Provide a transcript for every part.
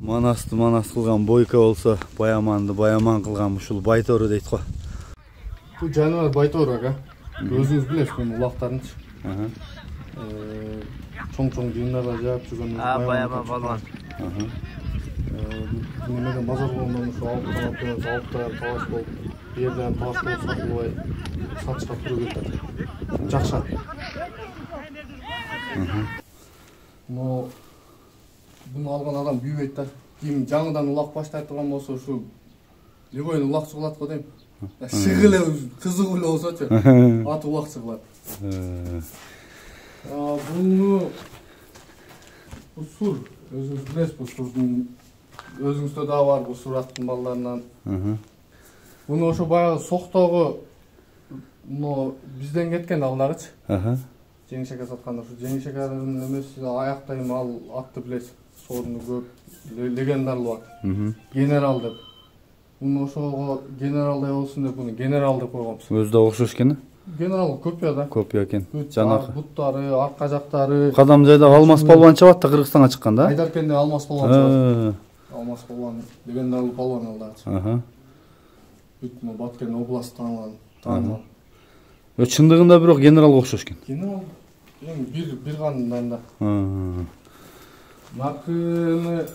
Манасты манас кылган бойка болсо, баяманды баяман кылган ушул байтору дейт го. Бул жаныбар байтору ага. Өзүңүз билесиз бул улактарынчы. Чоң-чоң жыйындарга жаап жүргөн баяман балбан. Немеден базар болгондон ушу алып талаш болуп, бир жерден талаш болуп сатылбай сатышка туру кетет. Жакшат. Но буну алган адам күйбөйт да. Ким жаңыдан улак баштай турган болсо ушу любой улакчы кылат го дейм. Шыгылы кызыгуу эле болсочу. Ат улакчы кылат. Буну бул сур өзүңүз билесиз, бул сурдун өзүңүздө да бар бул сур аттын балдарынан. Буну ошо баягы соктогу бизден кеткен алдагычы. Жеңиш ака сатканда ушу Жеңиш аканын эмеси аяктайм ал атты билесиз. Сорну көп легендарлуу ат. Генерал деп. Буну ошого генералдай болсун деп буну генерал деп койгонбуз. Өзү да окшош экен. Генерал копия да. Копия экен. Жанакы буттары, арка жактары. Кадам жайда Алмаз палван чабат да Кыргызстанга чыккан да. Айдаркенде Алмаз палван чабат. Алмаз палван легендарлуу палван алдагычы. Бүт Баткен областтан таанылган. Чындыгында бирок генералга окшош экен. Генерал бир кандан да. Наркыны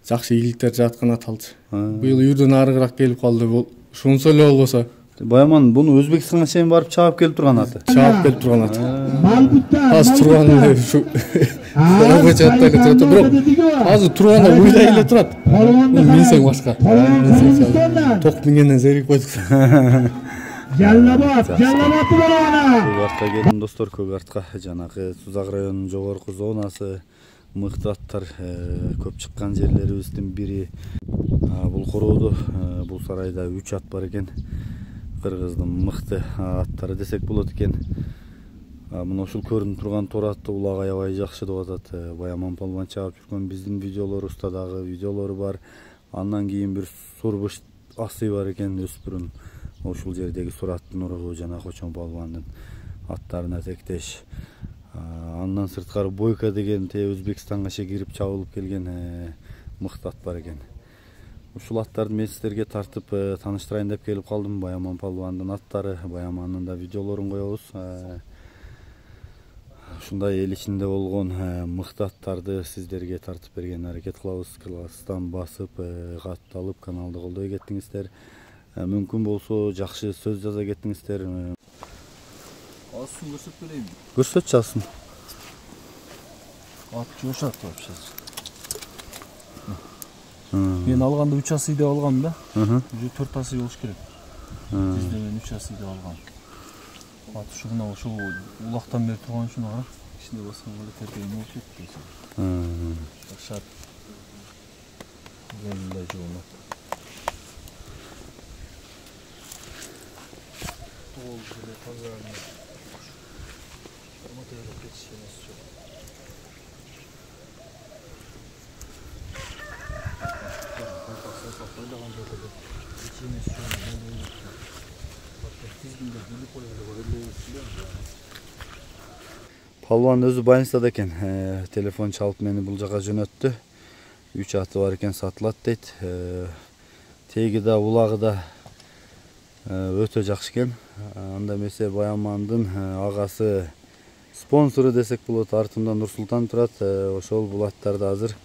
жакшы ийгиликтер жаткан аталчы. Быйыл үйдөн арыгыраак келип калды. Бул ушунча эле болбосо. Баяман буну Өзбекстанга чейин барып чаап келип турган аты. Чаап келип турган аты. Азыр турганы ушу Карабачатта эле турат, бирок азыр турганда уйлай эле турат. Минсең башка. Ток мингенден зерик койдук. Жаллабат болона. Көкартка келдим достор, Көкартка жанагы Сузак районунун жогорку зонасы. Мыкты аттар көп чыккан жерлерибиздин бири. Бул кородо, бул сарайда 3 ат бар экен. Кыргыздын мыкты аттары десек болот экен. Мына ушул көрүнүп турган тор атты улак аябай жакшы деп атат. Баяман палван чаап жүргөн биздин видеолорубузда дагы видеолору бар. Андан кийин бир сурбуш асы бар экен, өспүрүм. Ушул жердеги сураттын уругу жана Кочон палвандын аттарына тектеш. Андан сырткары бойка деген Өзбекстанга кирип чабылып келген мыкты ат бар экен. Ушул аттарды мен сиздерге тартып тааныштырайын деп келип калдым. Баяман палвандын аттары, баямандын да видеолорун коебуз. Ушундай эл ичинде болгон мыкты аттарды сиздерге тартып берген аракет кылабыз. Класстан басып, катталып каналды колдой кеттиңиздер. Мүмкүн болсо жакшы сөз жаза кеттиңиздер. Асын көрсөтүп берейин. Көрсөтчү асын. Ат жошат вообще. Мен алганда 3 асый деп алгам да. Уже 4 асый болуш керек. Бизде мен 3 асый деп алгам. Ат ушуна ошо улактан бери турган үчүн ага кичине баскан эле тербейин болуп кетти. Жашат. Мындай жолу. Ол деле таза. Форматыйга кетишемес жок. Палван өзү больницада экен. Телефон чалып мени бул жака жөнөттү. 3 аты бар экен, сатылат дейт. Теги да, улагы да өтө жакшы экен. Анда эмесе Баямандын агасы спонсору десек болот, артында Нурсултан турат. Ошол бул аттарды азыр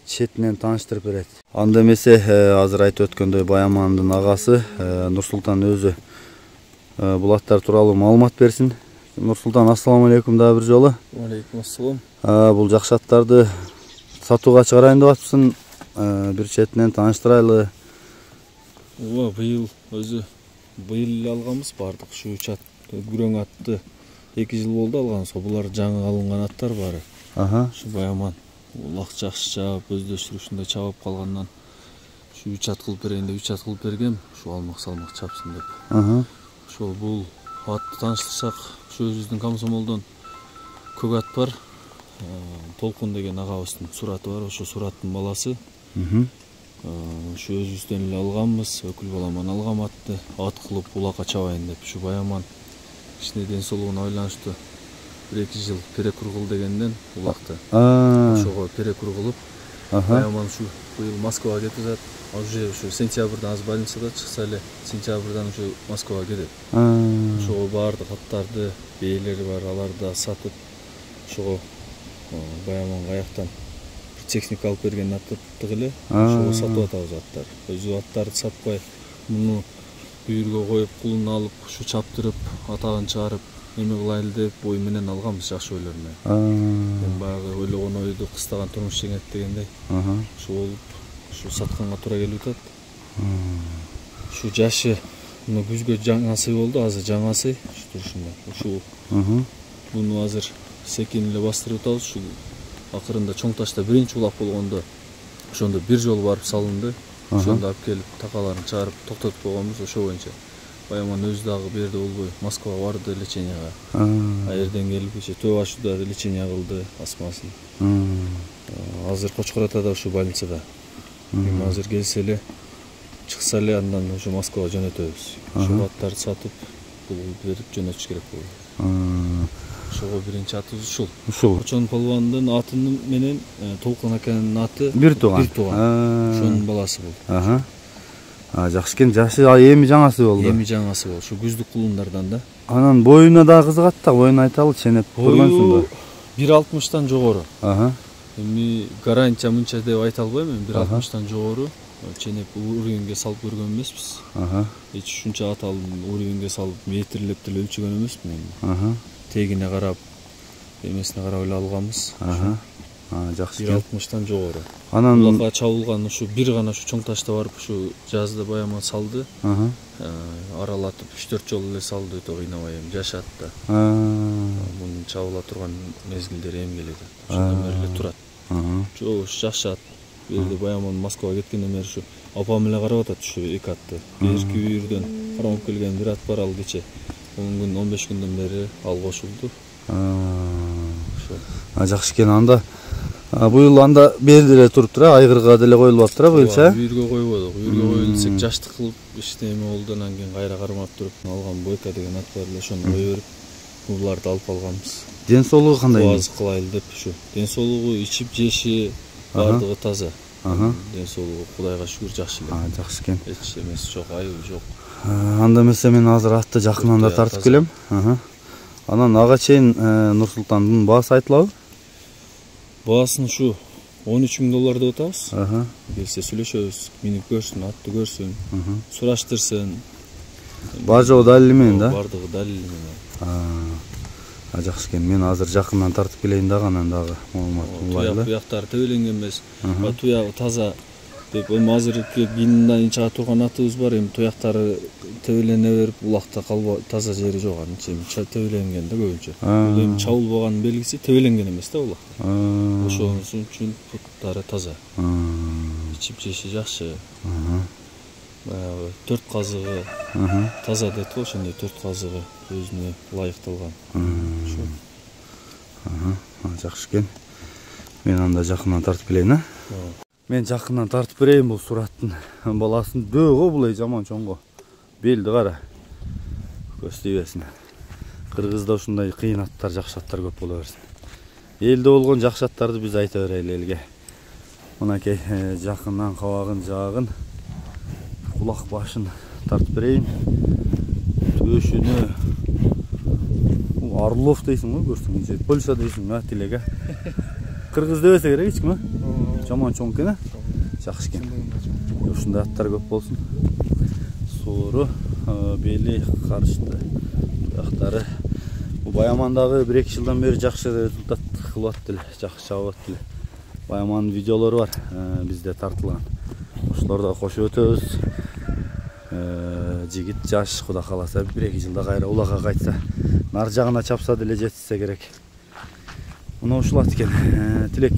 четинен тааныштырып берет. Анда эмесе азыр айтып өткөндөй Баямандын агасы Нурсултан өзү бул аттар тууралуу маалымат берсин. Нурсултан, ассаламу алейкум да бир жолу. Алейкум ассалам. Бул жакшы аттарды сатууга чыгарайын деп атпсың. Бир четинен тааныштырайлы. Быйыл өзү быйыл алганбыз бардык. Ушу 3 ат, күрөң атты 2 жыл болду алган. Булар жаңы алынган аттар бары. Ушу Баяман улак жакшы чаап, өздөштүрүшүндө чабап калгандан ушу 3 ат кылып берейин деп 3 ат кылып бергем. Ушу салмак чапсын деп. Ошол бул атты тааныштырсак, ушу өзүбүздүн Комсомолдон көк ат бар. Толкун деген агабыздын сураты бар. Ошо сураттын баласы. Ушу өзүбүздөн эле алганбыз. Өкүл баламан алгам атты. Ат кылып улакка чабайын деп. Ушу Баяман кичине ден соолугуна байланыштуу 1-2 жыл перекургул дегенден улакты. Ошого перекургулуп, баягы ушу быйыл Москвага кетип жатат. Уже ушу сентябрдан аз больницада чыкса эле, сентябрдан ушу Москвага кетет. Ошого баардык аттарды, бээлери бар, аларды сатып, ошого баягы каяктан техника алып берген аттык эле, ошого сатып атабыз аттар. Өзү аттарды сатпай, муну бүйүргө коюп, кулун алып, ушу чаптырып, атагын чыгарып, эме кылайлы деп ой менен алганбыз, жакшы ойлор менен. Баягы ойлогон ойду кыстаган турмуш жеңет дегендей. Ушу болуп, ушу сатканга туура келип атат. Ушу жашы мына күзгө жаңасы болду, азыр жаңасы ушундай. Ушу буну азыр секин эле бастырып атабыз. Ушу акырында чоң ташта биринчи улак болгондо ошондо бир жолу барып салынды. Ошондо алып келип такаларын чыгарып токтотуп койгонбуз. Ошо боюнча баягы өзү дагы берде болбой Москвага барды леченияга. Аерден келип Төбө башында лечения кылды астмасын. Азыр Кочкор атада ушу больницада. Эми азыр келсе эле чыкса эле андан ушу Москвага жөнөтөбүз. Ошо аттарды сатып, пул берип жөнөтүш керек болду. Ошого биринчи атыбыз ушул. Кочон полвандын аты менен Толкун аканын аты бир тууган. Ошонун баласы болду. Жакшы экен, жашы эми жаңасы болду. Эми жаңасы болду. Ушу күздүк кулундардан да. Анан боюна да кызыгат да, боюн айталы, ченеп көргөнсүңбү? 1.60-тан жогору. Эми гарантия мынча деп айта албайм, 1.60-тан жогору. Ченеп уровеньге салып көргөн эмеспиз. Эч ушунча аталып уровеньге салып метрлеп деле өлчөгөн эмеспин эми. Тегине карап, эмесине карап эле алганбыз. Жакшы. 1.60-тан жогору. Анан улакка чабылган ушу бир гана ушу чоң ташта барып ушу жазда баягы салды. Аралатып 3-4 жолу эле салды, өтө кыйнабай эми жашат да. Мунун чабыла турган мезгилдери эми келет. Ошондон бери эле турат. Жок, жашат. Бирде баягы Москвага кеткенден бери ушу апам эле карап атат ушу эки атты. Берки бүйүрдөн кармап келген бир ат бар ал кече. 10 күн, 15 күндөн бери ал кошулду. Жакшы экен, анда быйыл анда берди эле туруптур, айгырга деле коюлуп атыптыр быйылча. Бүйүргө койбодук. Бүйүргө коюлсак жаштык кылып иштеме болду, анан кийин кайра кармап туруп алган Бойка деген ат бар эле, ошону кое берип буларды алып алганбыз. Ден соолугу кандай? Азык кылайлы деп ушу. Ден соолугу, ичип жеши бардыгы таза. Ден соолугу Кудайга шүгүр жакшы эле. Жакшы экен. Эч эмес жок, айыбы жок. Анда эмесе мен азыр атты жакындан да тартып келем. Анан ага чейин Нурсултандын баасы айтылабы? Баасын ушу $13.000 деп атабыз. Келсе сүйлөшөбүз, минип көрсүн, атты көрсүн, сураштырсын. Бар жогу далили менен да? Бардыгы далили менен. Жакшы экен, мен азыр жакындан тартып келейин дагы, анан дагы маалымат улайлы. Туяктары төбөленген эмес. Туягы таза деп эми азыркы гиннен чыга турган атыбыз бар, эми туяктары төбөлене берип улакта калбай таза жери жок, анын эми төбөленген да көбүнчө. Бул эми чабылбаган белгиси, төбөленген эмес да улак. Ошон үчүн буттары таза. Ичип жеши жакшы. Баягы 4 казыгы таза дейт го, ошондой 4 казыгы өзүнө ылайыкталган. Жакшы экен. Мен анда жакындан тартып келейин, Мен жакындан тартып берейин бул сураттын баласын. Дөөгө булай жаман чоңго. Белди кара. Көз тийбесин. Кыргызда ушундай кыйын аттар, жакшы аттар көп боло берсин. Элде болгон жакшы аттарды биз айта берели элге. Мынакей жакындан кабагын, жаагын, кулак башын тартып берейин. Төшүнө Орлов дейсиң го, көрсөң, Польша дейсиң, тилеге. Кыргыз дебесе керек эч ким, жаман чоң экен, жакшы экен. Ушундай аттар көп болсун. Соору, бели карышты, туяктары. Бул Баямандагы 1-2 жылдан бери жакшы результат кылып атты эле, жакшы чабып атты эле. Баямандын видеолору бар, бизде тартылган. Ошолорду кошуп өтөбүз. Жигит жаш, Кудай кааласа 1-2 жылда кайра улакка кайтса, нар жагына чапса деле жетсе керек. Мына ушул ат экен. Тилек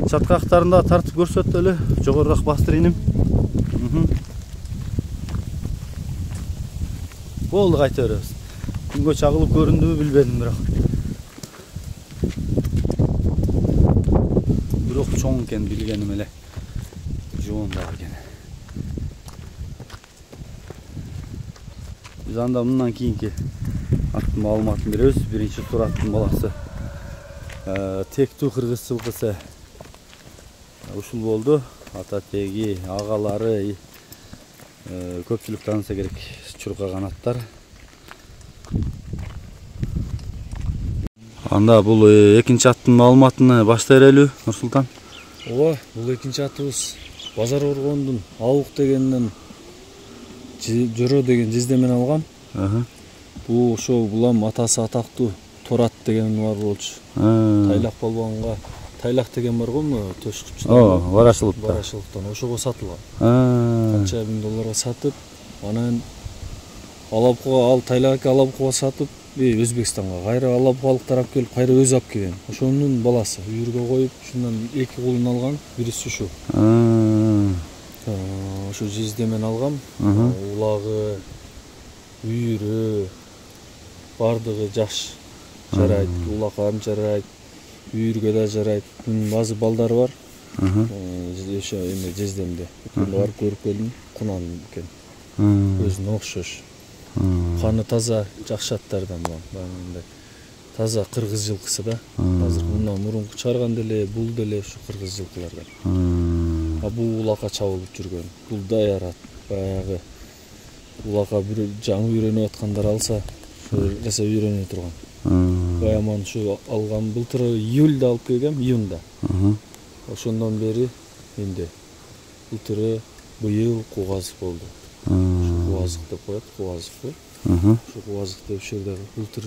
чаткактарында тартып көрсөттү эле, жогорураак бастырайын. Болду, кайта беребиз. Күнгө чагылып көрүндүбү билбедим, бирок чоң экен, билгеним эле. Жоон бар экен. Biz anda bundan keyinki attın маалыматын беребиз. Биринчи сураттын баласы тектүү кыргыз жылкысы ушул болду. Ата теги, агалары көпчүлүк тааныса керек. Чурка канаттар. Анда бул экинчи аттын маалыматын баштай берелүү, Нурсултан. Ооба, бул экинчи атыбыз Базар Оргондун Алык дегенден Жөрө деген жездемен алгам. Бул ошо булам атасы атактуу Торат деген бар болчу. Тайлак балбанга Тайлак деген бар го, төшкүчтөн. Барашылыктан ошого сатылган. Канча миң долларга сатып, анан Алапкага, ал Тайлакка Алапкага сатып, Өзбекстанга кайра алапкалыктар алып келип, кайра өзү алып келген. Ошонун баласы үйүргө коюп, шундан 2 кулун алган, бириси ушу. Ошо жездемен алгам. Улагы, үйүрү бардыгы жаш. Жарайт, улакам жарайт, үйүргө да жарайт. Базы балдары бар. Ошо эме жездемде. Барып көрүп келдим, кунан экен. Өзүнө окшош. Каны таза жакшаттардан мындай. Таза кыргыз жылкысы да. Азыр мындан мурунку чыгарган деле, бул деле ушу кыргыз жылкылардан. Бул улакка чабылып жүргөн. Бул даярат. Баягы улакка бир жаңы үйрөнүп аткандар алса, ошо үйрөнө турган. Баяман ушу алган былтыр июльда алып келгем, июнда. Ошондон бери менде былтыры быйыл кугазык болду. Кугазык деп коет, кугазык го. Ошо кугазык деп ошо жерде былтыр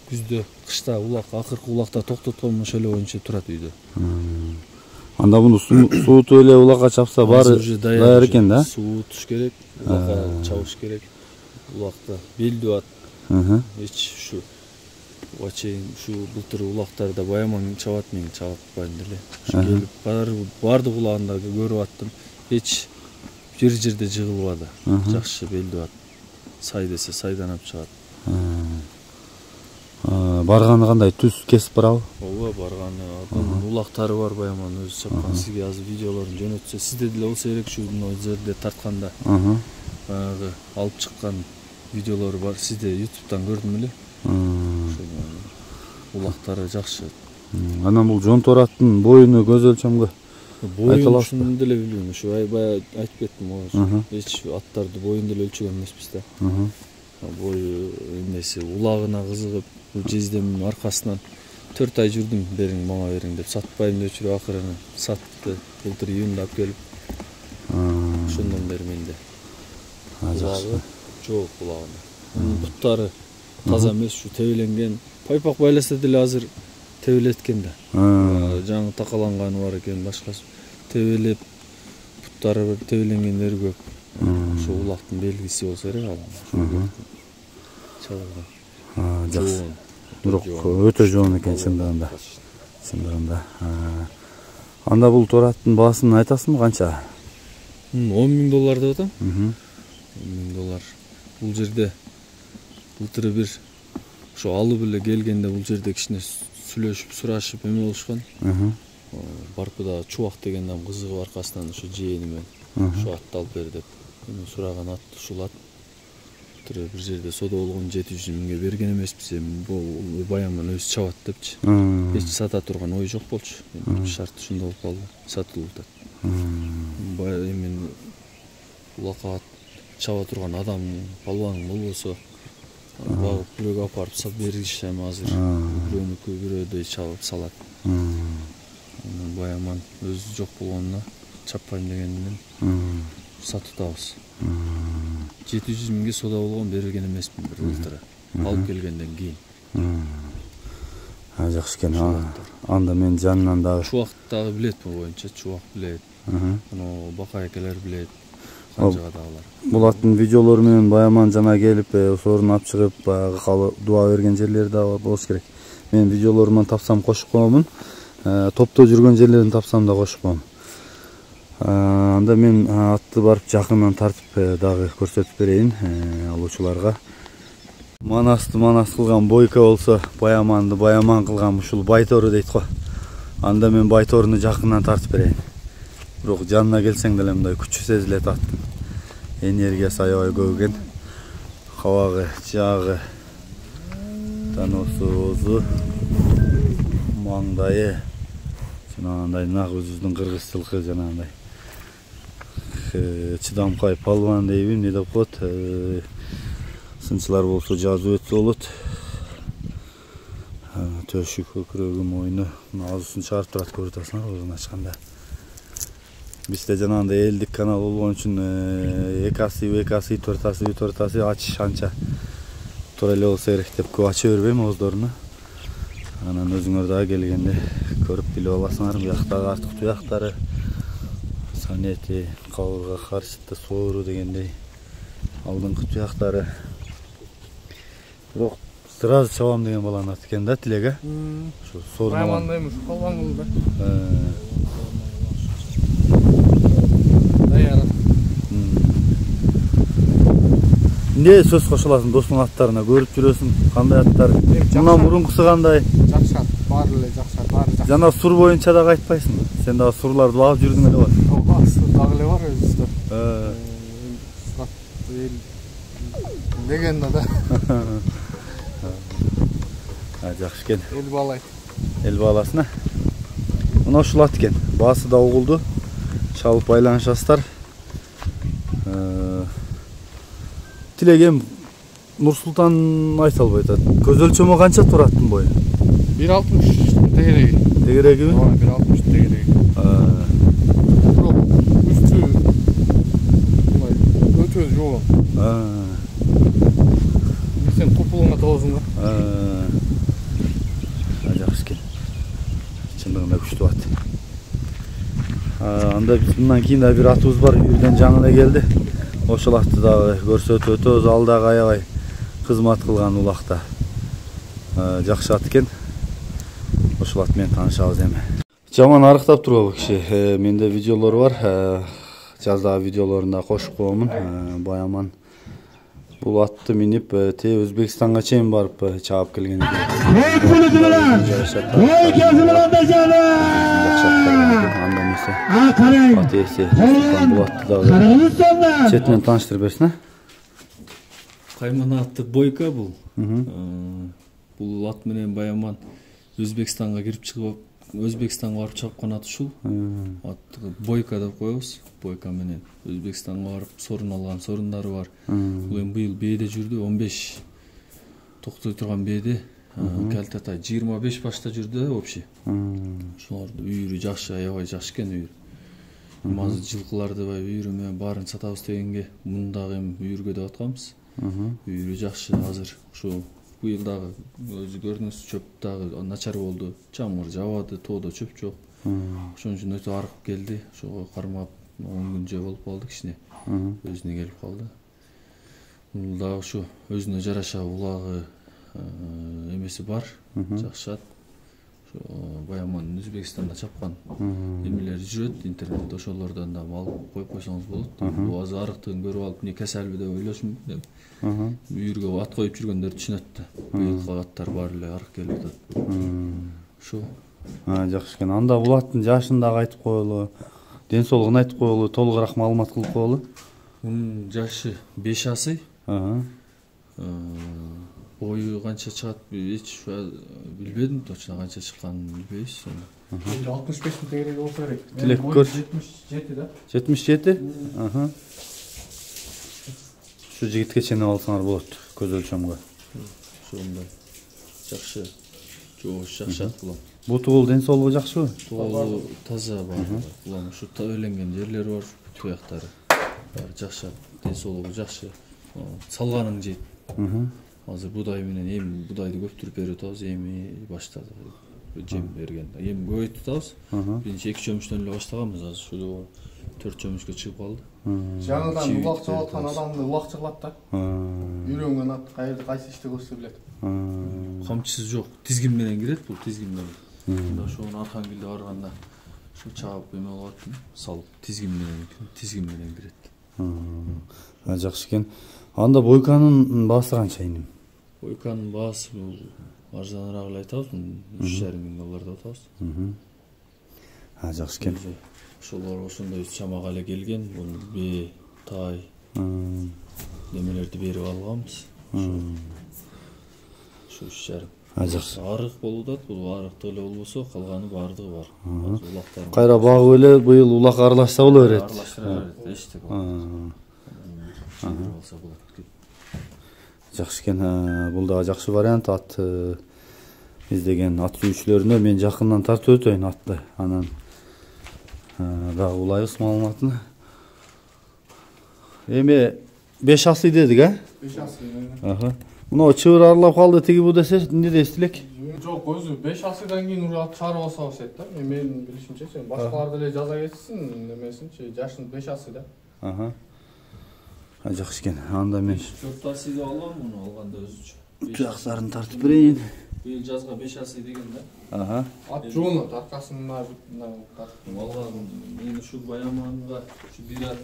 күздө, кышта улак, акыркы улакта токтоткон ошол эле боюнча турат үйдө. Анда буну суутуп эле улакка чапса баары даяр экен да? Суутуш керек, улакка чабыш керек. Улакта белдүү ат. Эч ушу чейин ушу былтыр улактарда баяман чабат, мен чабатпайм деле. Ушу келип бардык улагында көрүп аттым. Эч жерде жыгылбады. Жакшы белдүү ат. Сай десе сайданап чыгат. Барганы кандай, түз кесип барабы? Ооба, барганы. Анын улактары бар баяман өзү чапкан. Сизге азыр видеолорун жөнөтсө, сизде деле болсо керек ушу жерде тартканда. Баягы алып чыккан видеолору бар. Сизде YouTube'дан көрдүм эле. Улактары жакшы. Анан бул жон тораттын боюну көз өлчөмгө боюн деле билбейм. Ушу аябай айтып кеттим го. Эч аттарды боюн деле өлчөгөн эмеспиз да. Бою эмеси улагына кызыгып, бул жездемдин аркасынан 4 ай жүрдүм, бериң мага бериң деп, сатпайм деп жүрүп акырын сатты. Былтыр июнда алып келип. Ошондон бери менде. Улагы жок улагына. Буттары таза эмес, ушу тебеленген. Пайпак байласа деле азыр тебелет экен да. Жаңы такаланганы бар экен, башкасы тебелеп, буттары бир тебеленгендери көп. Ошо улактын белгиси болсо керек ал. Чабылган. Жакшы. Бирок өтө жоон экен чындыгында. Анда бул тораттын баасын айтасыңбы, канча? 10 000 доллар деп атам. 10 000 доллар. Бул жерде былтыр бир ошо алып эле келгенде бул жерде кичине сүйлөшүп, сурашып эме болушкан. Барпыда Чубак дегенден кызыгып аркасынан ошо жээнимен ошо атты алып бер деп. Эми сураган ат ушул ат. Бир жерде сода болгон 700 миңге берген эмеспиз, эми бул баяман өзү чабат депчи. Эч сата турган ой жок болчу. Шарт ушундай болуп калды. Сатылып атат. Эми улакка чаба турган адам, балбан болбосо багып бирөөгө апарып сап бергишем азыр. Бирөөнүкү бирөөдөй чабып салат. Баяман өзү жок болгонуна чаппайм дегенден сатып атабыз. 700 миңге сода болгон берилген эмеспин бир былтыры. Алып келгенден кийин. Жакшы экен. Анда мен жанынан дагы Чубак дагы билет бу боюнча, Чубак билет. Анан Бакай экелер билет. Канжагадагылар. Бул аттын видеолору менен баяман жана келип, сорун алып чыгып, баягы дуа берген жерлери да болуш керек. Мен видеолоруман тапсам кошуп коемун. Топто жүргөн жерлерин тапсам да кошуп коем. Анда мен атты барып жакындан тартып дагы көрсөтүп берейин алуучуларга. Манасты манас кылган Бойко болсо, баяманды баяман кылган ушул байтору дейт го. Анда мен байторуну жакындан тартып берейин. Бирок жанына келсең деле мындай күчү сезилет аттын. Энергиясы аябай көп экен. Кабагы, жагы Tanосу, маңдайы. Жанагындай нак өзүбүздүн кыргыз жылкы жанагындай. Чыдамкай палван дейби, эмне деп коет. Сынчылар болсо жазып өтсө болот. Төшү, көкүрөгү, мойну азысын чыгарып турат, көрүп атасыңар оозун ачканда. Бизде жанагындай элдик канал болгон үчүн 2 4 ачыш анча туура эле болсо керек деп көп ача бербейм ооздоруну. Анан өзүңөр дагы келгенде көрүп билип аласыңар. Буяктагы артык туяктары, санети, кабырга каршыты, соору дегендей алдыңкы туяктары. Бирок сразу чабам деген баланын аты экен да, Тилек. Ошо соору Баймандайм, ушу калган кылды. Эмне сөз кошуласың достуң аттарына, көрүп жүрөсүң, кандай аттар? Мындан мурункусу кандай? Жакшат, баары эле жакшат, баары жакшы. Жана сур боюнча дагы айтпайсыңбы? Сен дагы сурларды багып жүрдүң эле бар. Ооба, сур дагы эле бар өзүбүздө. Легенда да. Жакшы экен. Эл баалайт. Эл бааласын. Мына ушул ат экен. Баасы да угулду. Чалып байланышасыздар. Тилегем Нурсултан айта албайт. Көз өлчөмү канча тураттын бою? 1.60 тегереги. Тегерегиби? Ооба, 1.60 тегереги. Бирок үстү мындай өтө жогон. Сен купулуңа тоозуң да. Жакшы экен. Чындыгында күчтүү ат. Анда биз мындан кийин да бир атыбыз бар, үйүрдөн жаңы эле келди. Ошол атты дагы көрсөтүп өтөбүз. Ал дагы аябай кызмат кылган улакта. Жакшы ат экен. Ошол ат менен таанышабыз эми. Жаман арыктап турбу киши. Менде видеолор бар. Жаздагы видеолорунда кошуп коемун. Баяман бул атты минип Өзбекстанга чейин барып чаап келген экен. Анда эмесе ат ээси бул атты дагы четинен тааныштырып берсин. Кайман атты Бойка бул. Бул ат менен Баяман Өзбекстанга кирип чыгып, Өзбекстанга барып чапкан ат ушул. Атты Бойка деп коебуз. Бойка менен Өзбекстанга барып сорун алган сорундары бар. Бул эми быйыл бээде жүрдү, 15 токтой турган бээде. Калтатай 25 башта жүрдү общий. Ошолорду үйүрү жакшы, аябай жакшы экен үйүр. Азыр жылкыларды үйүрү менен баарын сатабыз дегенге мундагы эми үйүргө деп атканбыз. Үйүрү жакшы азыр. Ошо быйыл дагы өзү көрдүңүз, чөп дагы начар болду. Чамгыр жабады, тоодо чөп жок. Ошон үчүн өтө арып келди. Ошого кармап 10 күн же болуп калды кичине. Өзүнө келип калды. Бул дагы ошо өзүнө жараша улагы эмеси бар. Жакшы ат. Ошо Баяман Өзбекстанда чапкан эмелери жүрөт интернетте, ошолордон да алып коюп койсоңуз болот. Бул азыр арыктыгын көрүп алып, эмне кеселби деп ойлошум. Үйүргө ат коюп жүргөндөр түшүнөт да. Быйылкы аттар баары эле арык келип атат. Ошо. Жакшы экен. Анда бул аттын жашын дагы айтып коелу, ден соолугун айтып коелу, толугураак маалымат кылып коелу. Мунун жашы 5 асый. Бою канча чыгат эч билбедим, точно канча чыкканын билбейбиз. 65 тегереги болсо керек. Тилек көрчү. 77 да. 77? Şu жигитке чейин алсаңар болот, көз өлчөмгө. Ошондой жакшы. Жош жакшы ат бул. Буту ден соолугу жакшыбы? Тоолу таза бар. Бул ушу өлөнгөн жерлери бар, туяктары. Баары жакшы, ден соолугу жакшы. Салганын жейт. Азыр будай менен эми будайды көптүрүп берип атабыз, эми баштады. Жем берген. Эми көбөйтүп атабыз. Биринчи 2 чөмүчтөн эле баштаганбыз, азыр ушул 4 чөмүчкө чыгып калды. Жаңыдан улак чыгып аткан адамды улак чыгылат да. Үйрөнгөн ат кайерде кайсы ишти көрсө билет. Камчысы жок, тизгин менен кирет бул, тизгин менен. Мында ошону Архангелде барганда ошо чаап эме болот, салып тизгин менен кирет. Жакшы экен. Анда Бойканын баасы канча иним? Бойканын баасы бул арзаныраак эле айтабыз, $3,500 деп атабыз. Жакшы экен. Ошолор ошондой чамага эле келген, бул бээ, тай немелерди берип алганбыз. ушу 3,5. Жакшы. Арык болууда, бул арык деле болбосо, калганы бардыгы бар. Улактар. Кайра багып эле быйыл улак аралашса боло берет. Аралаштыра берет, эчтек болот. Болсо болот. Жакшы экен. Бул да жакшы вариант. Ат издеген ат сүйүүчүлөрүнө мен жакындан тартып өтөйүн атты. Анан дагы улайбыз маалыматын. Эми 5 асый дедик, 5 асый. Аха. Мына чыбыр аралап калды тиги бу десе, эмне дейсиз элек? Жок, өзү 5 асыйдан кийин уже ат чарып алса болот да. Менин билишимче, башкалар деле жаза кетсин, немесинчи, жашын 5 асый да. Аха. Жакшы экен. Анда мен 4 асый деп алгам муну алганда өзүчө. жаксарын тартып берейин. Быйыл жазга 5 асый деген да. Аха. Ат жоонот, аркасына тартып. Алган мен ушу Баяманга ушу бир ат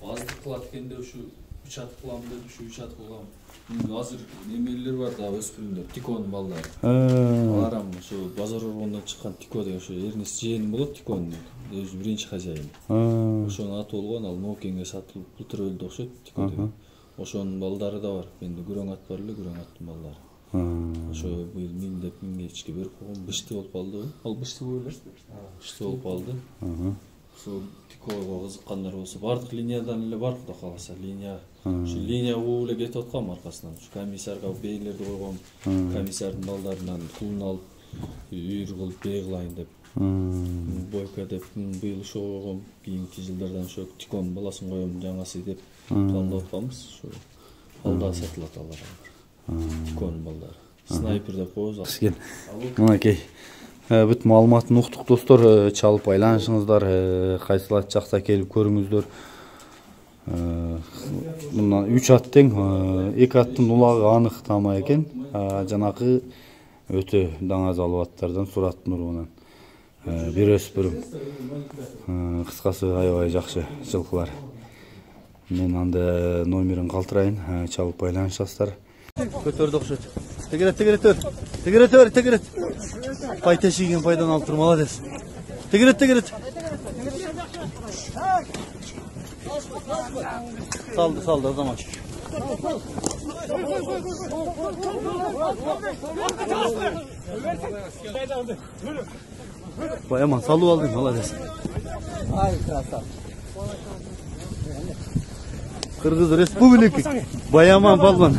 аздык кылат экен деп ушу 3 ат кылам деп ушу 3 ат кылгам. Азыр немелер бар да, өспүрүмдөр, Тикон балдары. Аларам ушу базар орбондон чыккан Тико деген ушу Эрнест жээни болот Тиконун. Өзү биринчи хозяин. Ошонун аты болгон, ал Нокенге сатылып былтыр өлдү окшойт Тико деген. Ошонун балдары да бар. Менде күрөң ат бар эле, күрөң аттын балдары. Ошо быйыл миндеп минге ичке берип койгон, бышты болуп калды. Ал бышты болду. Бышты болуп калды. Ошо Тикого кызыккандар болсо, бардык линиядан эле бар кудай кааласа, линия. Ушу линия угуп эле кетип аткан аркасынан. Ушу комиссарга бейлерди койгом, комиссардын балдарынан пулун алып, үйүр кылып бей кылайын деп. Бойка деп быйыл ошо койгом, кийинки жылдардан ошо Тиконун баласын коем жаңасы деп пландап атканбыз. Ошо алда сатылат алар. Тиконун балдары. Снайпер деп коебуз. Мынакей. Бүт маалыматын уктук достор, чалып айланышыңыздар, кайсыл ат жакса келип көрүңүздөр. Мына 3 ат тең, 2 аттын улагы анык тама экен. Жанакы өтө даңаз алып аттардан Сурат Нуровунан. Бир өспүрүм. Кыскасы аябай жакшы жылкылар. Мен анда номерин калтырайын, чалып айланышасыздар. Көтөрдү окшойт. Тегерет. Пай тешигин пайдан алып тур, молодец. Тегерет. Салды азамат. Баяман салып алдың, молодец. Ай, красава. Кыргыз Республики. Баяман балбан.